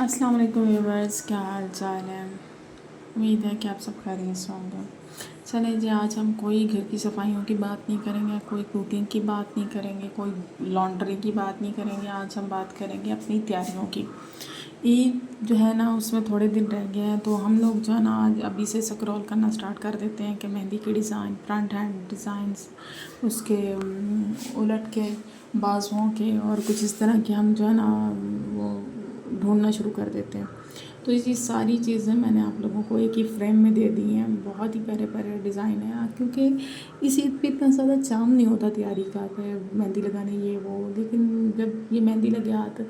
अस्सलाम वालेकुम व्यूअर्स, क्या हाल चाल है। उम्मीद है कि आप सब खैरियत से होंगे। चले जी, आज हम कोई घर की सफाइयों की बात नहीं करेंगे, कोई कुकिंग की बात नहीं करेंगे, कोई लॉन्ड्री की बात नहीं करेंगे। आज हम बात करेंगे अपनी तैयारियों की। ईद जो है ना, उसमें थोड़े दिन रह गए हैं, तो हम लोग जो है ना आज अभी से स्क्रॉल करना स्टार्ट कर देते हैं कि मेहंदी की डिज़ाइन, फ्रंट हैंड डिज़ाइंस, उसके उलट के बाजुओं के और कुछ इस तरह के हम जो है ना वो ढूंढना शुरू कर देते हैं। तो ये सारी चीज़ें मैंने आप लोगों को एक ही फ्रेम में दे दी हैं। बहुत ही प्यारे प्यारे डिज़ाइन है, क्योंकि इस ईद पे इतना ज़्यादा चाम नहीं होता तैयारी का कि मेहंदी लगाने ये वो, लेकिन जब ये मेहंदी लगे हाथ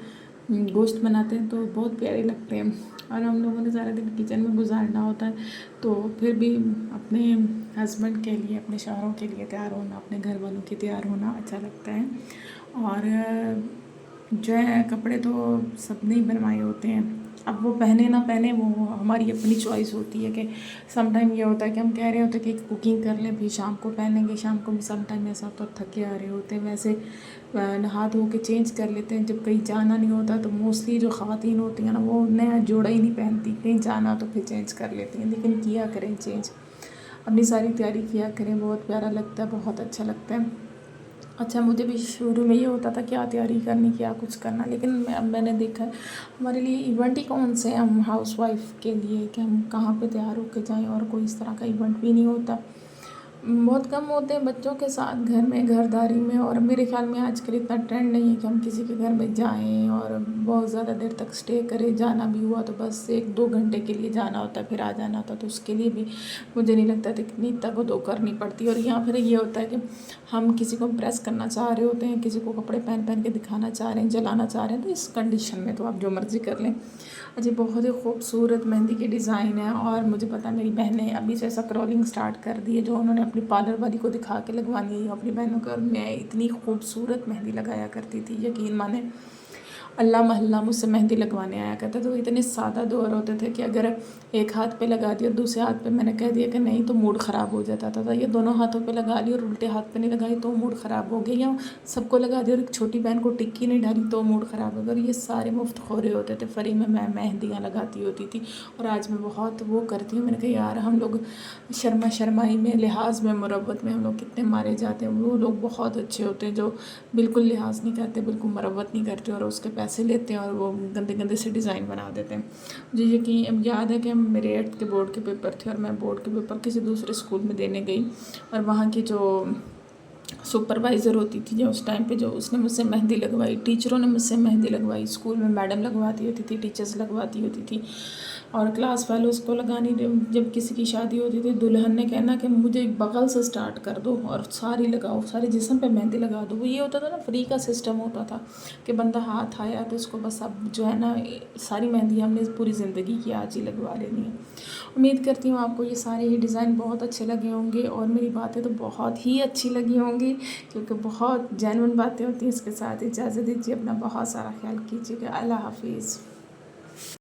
गोश्त बनाते हैं तो बहुत प्यारे लगते हैं। और हम लोगों ने सारा दिन किचन में गुजारना होता है, तो फिर भी अपने हस्बैंड के लिए, अपने शौहरों के लिए तैयार होना, अपने घर वालों के तैयार होना अच्छा लगता है। और जो है कपड़े तो सबने ही बनवाए होते हैं, अब वो पहने ना पहने वो हमारी अपनी चॉइस होती है। कि सम टाइम ये होता है कि हम कह रहे होते हैं कि कुकिंग कर लें, फिर शाम को पहनेंगे। शाम को भी सम टाइम ऐसा होता है थके आ रहे होते हैं, वैसे नहा धो के चेंज कर लेते हैं। जब कहीं जाना नहीं होता तो मोस्टली जो ख़वातीन होती हैं ना, वो नया जोड़ा ही नहीं पहनती। कहीं जाना तो फिर चेंज कर लेती हैं, लेकिन किया करें चेंज, अपनी सारी तैयारी किया करें। बहुत प्यारा लगता है, बहुत अच्छा लगता है। अच्छा, मुझे भी शुरू में ये होता था क्या तैयारी करनी, क्या कुछ करना, लेकिन अब मैंने देखा है हमारे लिए इवेंट ही कौन से हैं हम हाउसवाइफ के लिए कि हम कहाँ पे तैयार होके जाएं, और कोई इस तरह का इवेंट भी नहीं होता। बहुत कम होते हैं बच्चों के साथ घर में, घरदारी में। और मेरे ख्याल में आजकल इतना ट्रेंड नहीं है कि हम किसी के घर में जाएं और बहुत ज़्यादा देर तक स्टे करें। जाना भी हुआ तो बस 1-2 घंटे के लिए जाना होता है, फिर आ जाना होता है। तो उसके लिए भी मुझे नहीं लगता था इतनी तगदो करनी पड़ती। और यहाँ फिर ये होता है कि हम किसी को इम्प्रेस करना चाह रहे होते हैं, किसी को कपड़े पहन पहन के दिखाना चाह रहे हैं, जलाना चाह रहे हैं, तो इस कंडीशन में तो आप जो मर्ज़ी कर लें। अजी, बहुत ही खूबसूरत मेहंदी की डिज़ाइन है। और मुझे पता है मेरी बहनें अभी से ऐसा क्रॉलिंग स्टार्ट कर दी है, जो उन्होंने अपनी पार्लर वाली को दिखा के लगवानी है अपनी बहनों को। और मैं इतनी खूबसूरत मेहंदी लगाया करती थी, यकीन माने अल्लाह महल्ला मुझसे मेहंदी लगवाने आया करता। तो इतने सादा दौर होते थे कि अगर एक हाथ पे लगा दिया, दूसरे हाथ पे मैंने कह दिया कि नहीं, तो मूड ख़राब हो जाता था। ये दोनों हाथों पे लगा ली और उल्टे हाथ पे नहीं लगाई तो मूड ख़राब हो गया, या सबको लगा दिया और एक छोटी बहन को टिक्की नहीं डाली तो मूड ख़राब हो गया। और ये सारे मुफ्त खोरे होते थे, फ्री में मैं मेहंदियाँ लगाती होती थी। और आज मैं बहुत वो करती हूँ, मैंने कहा यार हम लोग शर्माई में, लिहाज में, मुरव्वत में हम लोग कितने मारे जाते हैं। वो लोग बहुत अच्छे होते हैं जो बिल्कुल लिहाज नहीं करते, बिल्कुल मुरव्वत नहीं करते, और उसके पैसे लेते हैं और वो गंदे गंदे से डिज़ाइन बना देते हैं। मुझे यकीन याद है कि मेरे 8th के बोर्ड के पेपर थे और मैं बोर्ड के पेपर किसी दूसरे स्कूल में देने गई, और वहाँ की जो सुपरवाइज़र होती थी जो उस टाइम पे, जो उसने मुझसे मेहंदी लगवाई, टीचरों ने मुझसे मेहंदी लगवाई। स्कूल में मैडम लगवाती होती थी, टीचर्स लगवाती होती थी, और क्लास फेलोज़ को लगानी। जब किसी की शादी होती थी, दुल्हन ने कहना कि मुझे बगल से स्टार्ट कर दो और सारी लगाओ, सारे जिस्म पे मेहंदी लगा दो। वो ये होता था ना, फ्री का सिस्टम होता था कि बंदा हाथ आया तो उसको बस अब जो है ना सारी मेहंदी हमने पूरी ज़िंदगी की आज ही लगवा लेनी है। उम्मीद करती हूँ आपको ये सारे ही डिज़ाइन बहुत अच्छे लगे होंगे, और मेरी बातें तो बहुत ही अच्छी लगी होंगी, क्योंकि बहुत जेन्युइन बातें होती हैं। इसके साथ इजाज़त दीजिए, अपना बहुत सारा ख्याल कीजिएगा। अल्लाह हाफिज़।